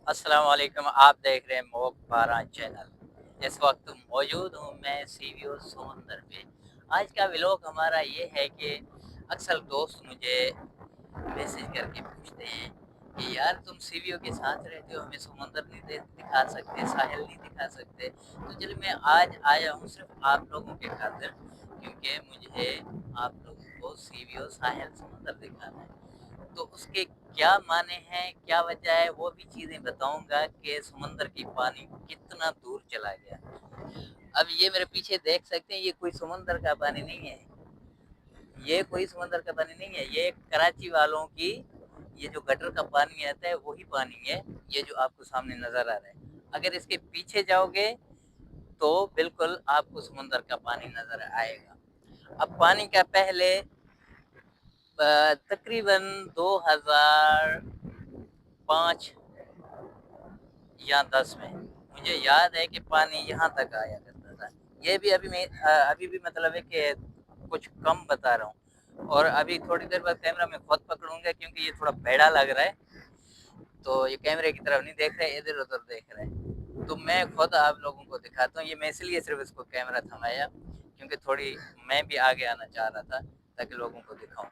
अस्सलाम वालेकुम। आप देख रहे हैं मोग 12 चैनल। इस वक्त मौजूद हूँ मैं सीवीओ समंदर पे। आज का व्लॉग हमारा ये है कि अक्सर दोस्त मुझे मैसेज करके पूछते हैं कि यार तुम सीवीओ के साथ रहते हो, हमें समंदर नहीं दिखा सकते, साहिल नहीं दिखा सकते। तो चलिए मैं आज आया हूँ सिर्फ आप लोगों के खातिर, क्योंकि मुझे आप लोगों को सीवीओ साहिल समंदर दिखाना है। तो उसके क्या माने हैं, क्या वजह है, वो भी चीज़ें बताऊँगा कि समुद्र की पानी कितना दूर चला गया। अब ये मेरे पीछे देख सकते हैं, ये कोई समुद्र का पानी नहीं है, ये कोई समुद्र का पानी नहीं है, ये कराची वालों की ये जो गटर का पानी आता है वही पानी है, ये जो आपको सामने नज़र आ रहा है। अगर इसके पीछे जाओगे तो बिल्कुल आपको समुद्र का पानी नज़र आएगा। अब पानी का पहले तकरीबन 2005 या 10 में मुझे याद है कि पानी यहाँ तक आया करता था। ये भी अभी भी मतलब है कि कुछ कम बता रहा हूँ, और अभी थोड़ी देर बाद कैमरा मैं खुद पकड़ूंगा क्योंकि ये थोड़ा बेड़ा लग रहा है, तो ये कैमरे की तरफ नहीं देख रहा है, इधर उधर देख रहा है। तो मैं खुद आप लोगों को दिखाता हूँ। ये मैं इसलिए सिर्फ इसको कैमरा थमाया क्योंकि थोड़ी मैं भी आगे आना चाह रहा था ताकि लोगों को दिखाऊं।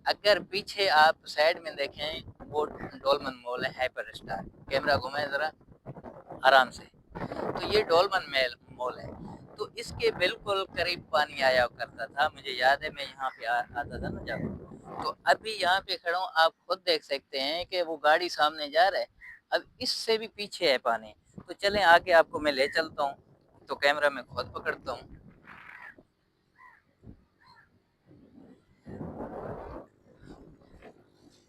अगर पीछे आप साइड में देखें, वो डोलमन मॉल है, हाइपर स्टार। कैमरा घुमाए जरा आराम से। तो ये डोलमन मेल मॉल है, तो इसके बिल्कुल करीब पानी आया करता था। मुझे याद है मैं यहाँ पे आता था ना जब। तो अभी यहाँ पे खड़ा हूँ, आप खुद देख सकते हैं कि वो गाड़ी सामने जा रहा है। अब इससे भी पीछे है पानी। तो चलें आगे, आपको मैं ले चलता हूँ। तो कैमरा मैं खुद पकड़ता हूँ।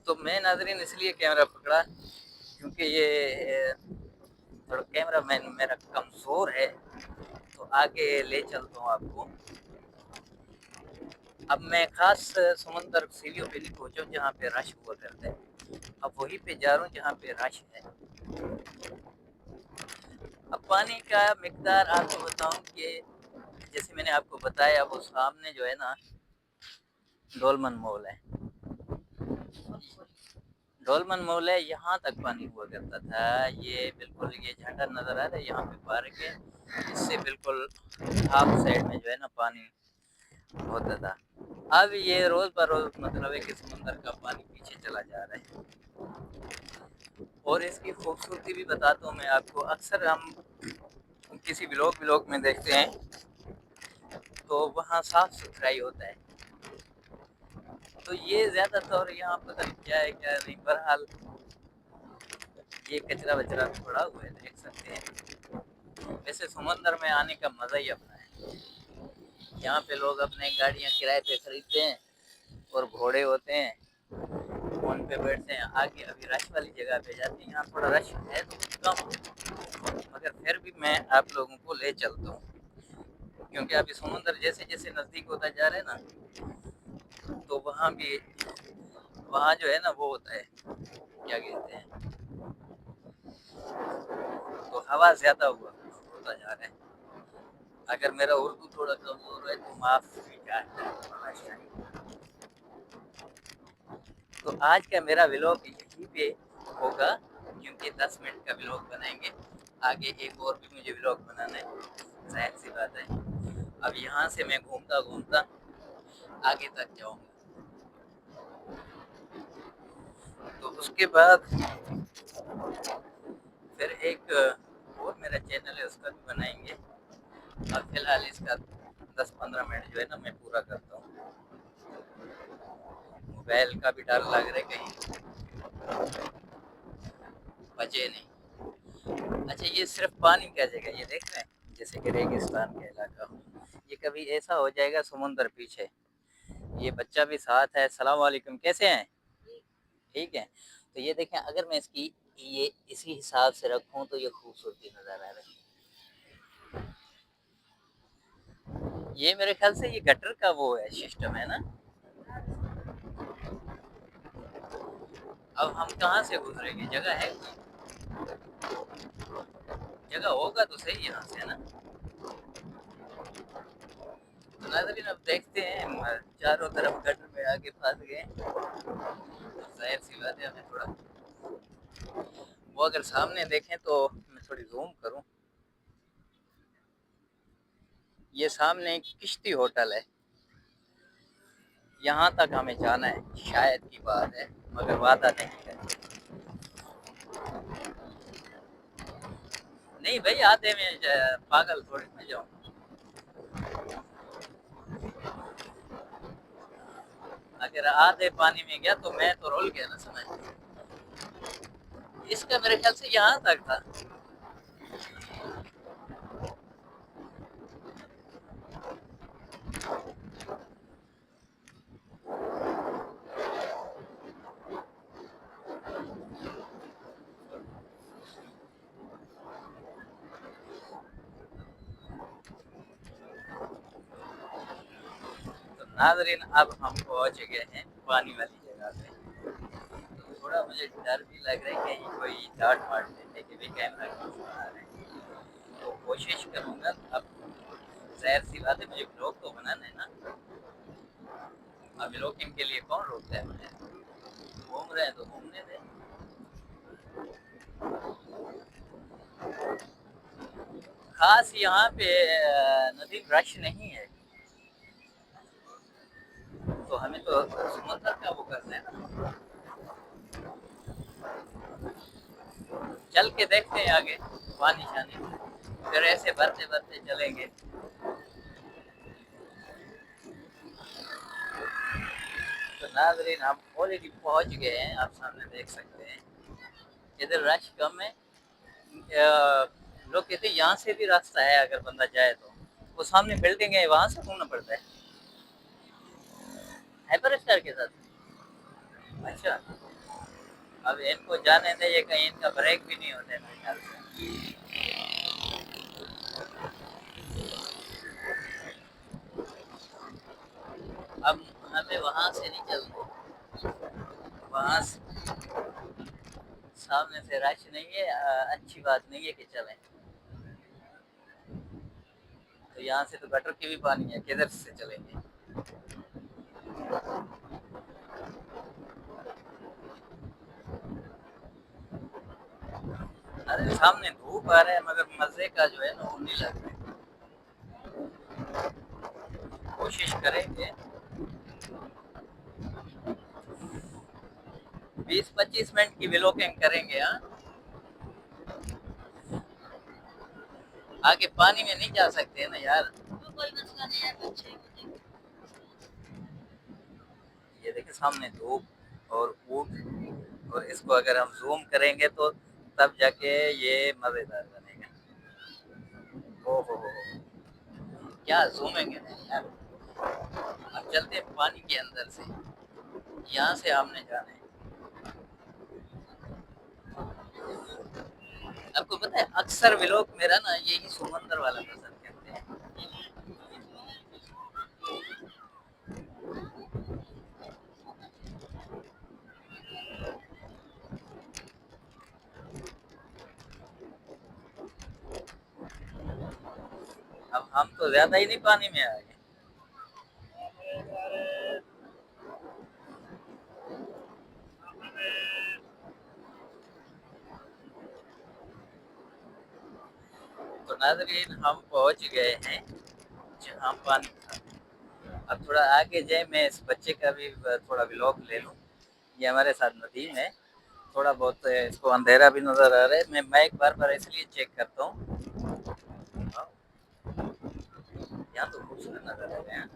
तो मैं नाजरीन इसलिए कैमरा पकड़ा क्योंकि ये थोड़ा कैमरा मैन मेरा कमज़ोर है। तो आगे ले चलता हूँ आपको। अब मैं खास समंदर सीढ़ियों पे नहीं पहुंचा जहाँ पे रश हुआ करता है, अब वहीं पे जा रहा हूँ जहाँ पे रश है। अब पानी का मिकदार आपको बताऊं कि जैसे मैंने आपको बताया, वो सामने जो है ना डोलमन मॉल है। डोलमन मॉल है, यहाँ तक पानी हुआ करता था। ये बिल्कुल ये झंडा नजर आ रहा है, यहाँ पे पार्क है। इससे बिल्कुल हाफ साइड में जो है ना पानी होता था। अब ये रोज बरोज मतलब है कि समंदर का पानी पीछे चला जा रहा है। और इसकी खूबसूरती भी बताता हूँ मैं आपको। अक्सर हम किसी ब्लॉग व्लॉग में देखते हैं तो वहाँ साफ सुथराई होता है, तो ये ज़्यादातर यहाँ पता नहीं क्या है क्या नहीं। बहरहाल ये कचरा वचरा भी पड़ा हुआ है, देख सकते हैं। वैसे समंदर में आने का मज़ा ही अपना है। यहाँ पे लोग अपने गाड़ियाँ किराए पे खरीदते हैं और घोड़े होते हैं, उन पे बैठते हैं। आगे अभी रश वाली जगह पे जाते हैं, यहाँ थोड़ा रश है तो कम, मगर फिर भी मैं आप लोगों को ले चलता हूँ क्योंकि अभी समुंदर जैसे जैसे नज़दीक होता जा रहा है ना, तो वहाँ भी वहाँ जो है ना वो होता है, क्या कहते हैं, तो हवा ज़्यादा हुआ होता जा रहा है। अगर मेरा उर्दू थोड़ा कमज़ोर है तो माफ़ कीजिएगा। तो आज का मेरा व्लॉग यहीं पे होगा क्योंकि 10 मिनट का व्लॉग बनाएंगे। आगे एक और भी मुझे व्लॉग बनाना है, जाहिर सी बात है। अब यहाँ से मैं घूमता घूमता आगे तक जाऊँगा, तो उसके बाद फिर एक और मेरा चैनल है उसका भी बनाएंगे। अब फिलहाल इसका 10-15 मिनट जो है ना मैं पूरा करता हूँ। मोबाइल का भी डर लग रहा है कहीं बचे नहीं। अच्छा, ये सिर्फ पानी का जगह, ये देख रहे हैं जैसे कि रेगिस्तान का इलाका हो। ये कभी ऐसा हो जाएगा समुंदर पीछे। ये बच्चा भी साथ है। सलाम वालेकुम, कैसे हैं? ठीक है। तो ये देखें, अगर मैं इसकी ये इसी हिसाब से रखूं तो ये खूबसूरती नजर आ रही है। ये मेरे ख्याल से ये गटर का वो है, सिस्टम है ना। अब हम कहाँ से गुजरेंगे, जगह है कोई? जगह होगा तो सही यहाँ से, है ना। तो नाज़रीन अब देखते हैं, चारों तरफ गटर में आके फंस गए, तो जाहिर सी बात है हमें थोड़ा वो अगर सामने देखें तो मैं थोड़ी जूम करूं, ये सामने एक किश्ती होटल है, यहाँ तक हमें जाना है, शायद की बात है मगर वादा नहीं है। नहीं भाई आधे में पागल थोड़ी मैं जाऊँ, अगर आधे पानी में गया तो मैं तो रोल गया ना समझ। इसका मेरे ख्याल से यहाँ तक था। तो नाजरीन अब हम पहुंच गए हैं पानी वाली जगह पे। तो थोड़ा मुझे डर भी लग रहा है कि कोई डांट मार देने के भी कैमरा बना रहे हैं, तो कोशिश करूंगा। अब जाहिर सी बात है मुझे ब्लॉग तो बनाना है ना, अब ब्लॉगिंग के लिए कौन रोकता है मुझे, घूम रहे हैं तो घूमने दें। खास यहाँ पे नदी रश नहीं है, तो हमें तो समंदर का वो करना है ना। चल के देखते हैं आगे पानी शानी, फिर ऐसे भरते भरते चलेंगे। तो नाजरीन हम ऑलरेडी पहुंच गए हैं, आप सामने देख सकते हैं, इधर रश कम है। लोग कहते हैं यहाँ से भी रास्ता है अगर बंदा जाए तो, वो सामने बिल्डिंग है वहां से घूमना पड़ता है हाइपर स्टार के साथ। अच्छा, अब इनको जाने दे, ये कहीं इनका ब्रेक भी नहीं होता है मेरे ख्याल से। अब हमें वहां से नहीं चलना, वहां सामने से रश नहीं है, अच्छी बात नहीं है कि चलें। तो यहाँ से तो गटर की भी पानी है, किधर से चलेंगे। अरे सामने धूप आ रहा है मगर मजे का जो है ना वो नहीं लग रहा है। कोशिश करेंगे 20-25 मिनट की व्लॉगिंग करेंगे। हाँ, आगे पानी में नहीं जा सकते ना यार, तो कोई मसला नहीं है बच्चे। ये देखिए सामने धूप और ऊँट, और इसको अगर हम जूम करेंगे तो तब जाके ये मजेदार बनेगा। ओहो क्या जूमेंगे यार। अब चलते हैं पानी के अंदर से, यहाँ से हमने जाना है। आपको पता है अक्सर व्लॉग मेरा ना यही समंदर वाला पसंद करते हैं। अब हम तो ज्यादा ही नहीं पानी में आए। तो नाजरीन हम पहुंच गए हैं जहाँ पानी था। अब थोड़ा आगे जाए, मैं इस बच्चे का भी थोड़ा व्लॉग ले लूँ। ये हमारे साथ नदीम है, थोड़ा बहुत इसको अंधेरा भी नजर आ रहा है। मैं एक बार इसलिए चेक करता हूँ। हाँ, यहाँ तो खूबसूरत नजर आ रहे हैं।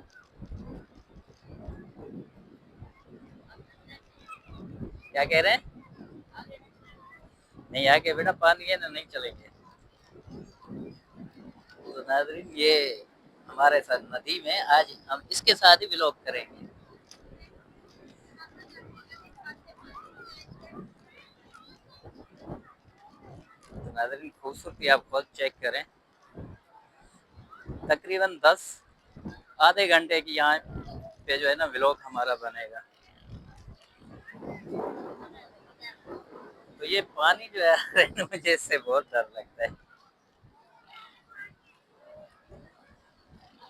क्या कह रहे हैं? नहीं आगे बेटा पानी है ना, नहीं चलेंगे। तो नाजरीन ये हमारे साथ नदीम है, आज हम इसके साथ ही व्लॉग करेंगे। तो नाजरीन खूबसूरती आप खुद चेक करें, तकरीबन 10 आधे घंटे की यहाँ पे जो है ना व्लॉग हमारा बनेगा। तो ये पानी जो है मुझे इससे बहुत डर लगता है।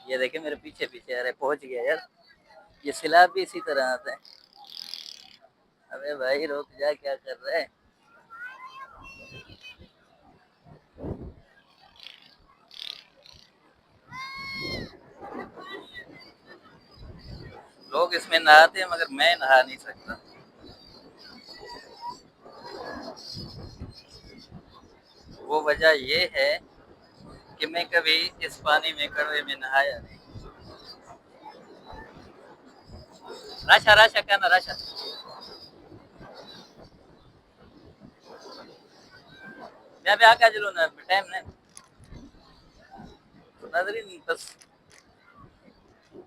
ये देखे मेरे पीछे पीछे, अरे पहुंच गया यार। ये सैलाब भी इसी तरह आता है। अबे भाई रुक जा, क्या कर रहा है। लोग इसमें नहाते हैं मगर मैं नहा नहीं सकता। वो वजह ये है कि मैं कभी इस पानी में कड़वे में नहाया नहीं। राशा राशा कहना राशा मैं भी आका चलो ना टाइम नहीं तो नाजरीन बस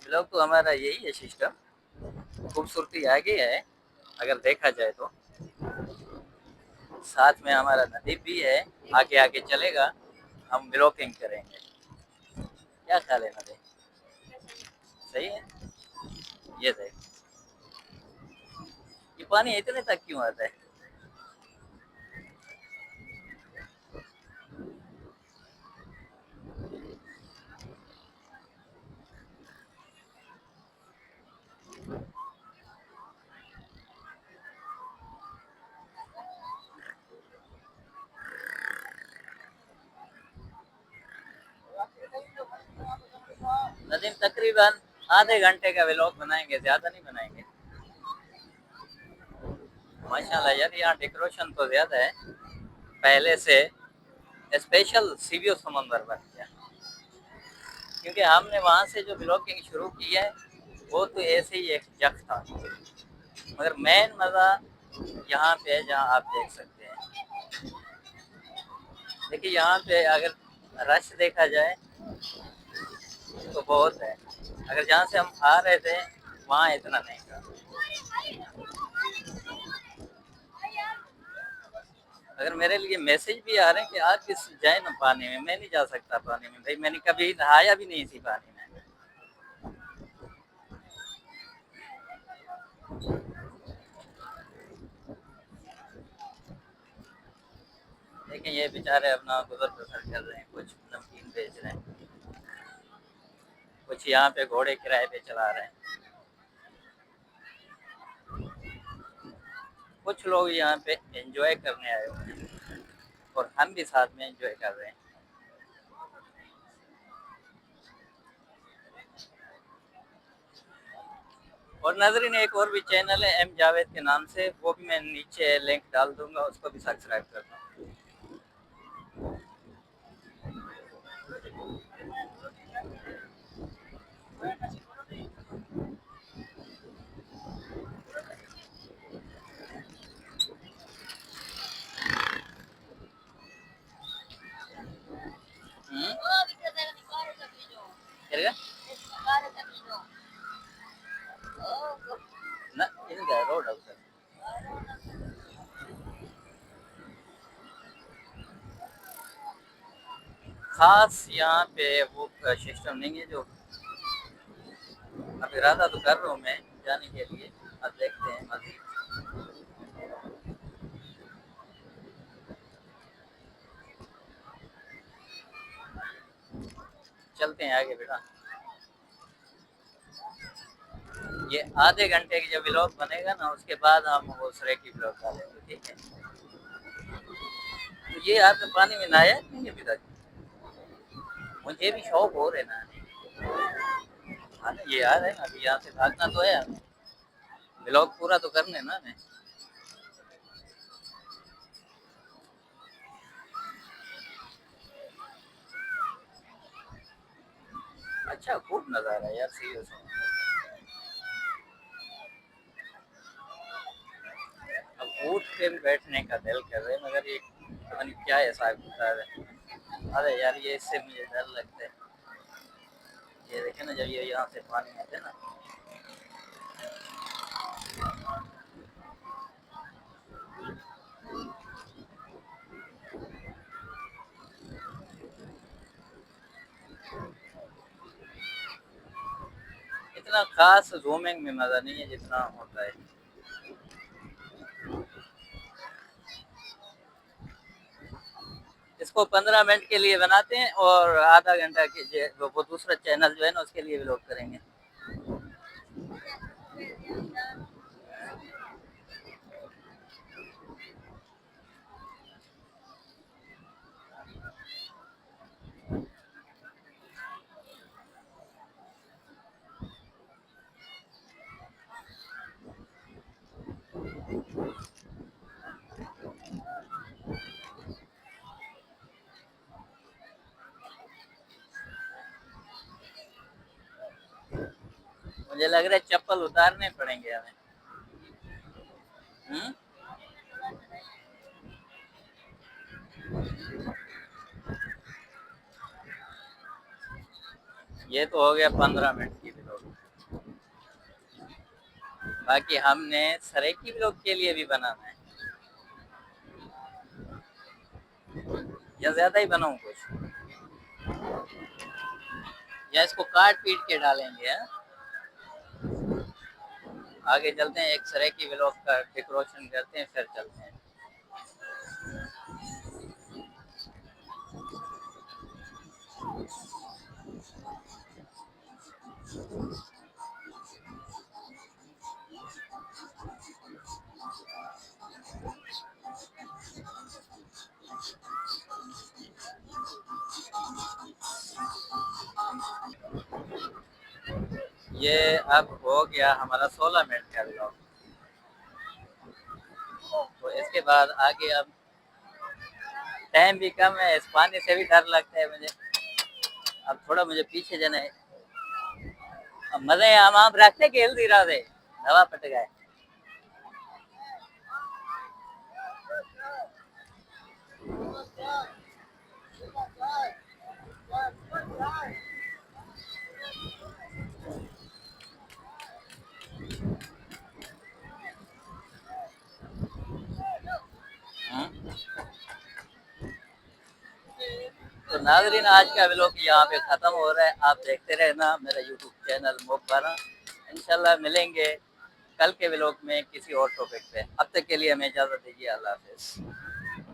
ब्लॉग तो हमारा यही है सिस्टम। खूबसूरती आगे है अगर देखा जाए तो, साथ में हमारा नदी भी है, आगे आगे चलेगा, हम ब्लॉगिंग करेंगे। क्या ख्याल है नदी? सही है। ये देख, ये पानी इतने तक क्यों आता है? नदीम तकरीबन आधे घंटे का व्लॉग बनाएंगे, ज्यादा नहीं बनाएंगे। माशाल्लाह यार, यहाँ डेकोरेशन तो ज्यादा है पहले से। स्पेशल सीवीओ समंदर बन गया, क्योंकि हमने वहां से जो ब्लॉगिंग शुरू की है वो तो ऐसे ही एक जग था, मगर मेन मजा यहाँ पे है जहाँ आप देख सकते हैं। देखिए यहाँ पे अगर रश देखा जाए तो बहुत है, अगर जहाँ से हम आ रहे थे वहाँ इतना नहीं था। अगर मेरे लिए मैसेज भी आ रहे हैं कि आप किस जाए ना पानी में, मैं नहीं जा सकता पानी में भाई, मैंने कभी नहाया भी नहीं थी पानी में। लेकिन ये बेचारे अपना गुजर बसर कर रहे हैं, कुछ नमकीन बेच रहे हैं, कुछ यहाँ पे घोड़े किराए पे चला रहे हैं, कुछ लोग यहाँ पे एंजॉय करने आए हुए हैं और हम भी साथ में एंजॉय कर रहे हैं। और नाजरीन एक और भी चैनल है एम जावेद के नाम से, वो भी मैं नीचे लिंक डाल दूंगा, उसको भी सब्सक्राइब करना। ना इनका रोड है उधर। खास यहाँ पे वो सिस्टम नहीं है जो, अब इरादा तो कर रहा हूँ मैं जाने के लिए, अब देखते हैं मजीद। चलते हैं आगे बेटा। ये आधे घंटे की जब व्लॉग बनेगा ना उसके बाद हम वो की व्लॉग डालेंगे, ठीक है? तो ये आपने पानी में नहाया नहीं अभी तक? मुझे भी शौक हो रहे ना। हाँ ना, ये याद है ना, अभी यहाँ से भागना तो है हमें, व्लॉग पूरा तो करने ना हमें। अच्छा खूब नज़ारा है यार, सीरियस में। अब उठ के बैठने का दिल कर रहे हैं, मगर ये पता नहीं क्या ऐसा होता है। अरे यार ये इससे मुझे डर लगता है। ये देखे ना, जब ये यहाँ से पानी आते ना, इतना खास जूमिंग में मजा नहीं है जितना होता है। इसको 15 मिनट के लिए बनाते हैं और आधा घंटा के वो दूसरा चैनल जो है ना उसके लिए व्लॉग करेंगे। लग रहा है चप्पल उतारने पड़ेंगे हमें। हम्म। ये तो हो गया 15 मिनट की व्लॉग। बाकी हमने सरेकी व्लॉग के लिए भी बनाना है, या ज्यादा ही बनाऊं कुछ, या इसको काट पीट के डालेंगे है? आगे चलते हैं, एक सरेकी व्लॉग का डेकोरेशन करते हैं फिर चलते हैं। ये अब हो गया हमारा 16 मिनट का व्लॉग। तो इसके बाद आगे अब टाइम भी कम है, इस पानी से भी डर लगता है मुझे। अब थोड़ा मुझे पीछे जाना है। अब मजे हम आप रखते के हेल्दी रहा थे, हवा पट गए। तो नाज़रीन, आज का व्लॉग यहाँ पे ख़त्म हो रहा है। आप देखते रहना मेरा यूट्यूब चैनल मोबारा। इंशाल्लाह मिलेंगे कल के व्लॉग में किसी और टॉपिक पे। अब तक के लिए हमें इजाज़त दीजिए। अल्लाह हाफ़िज़।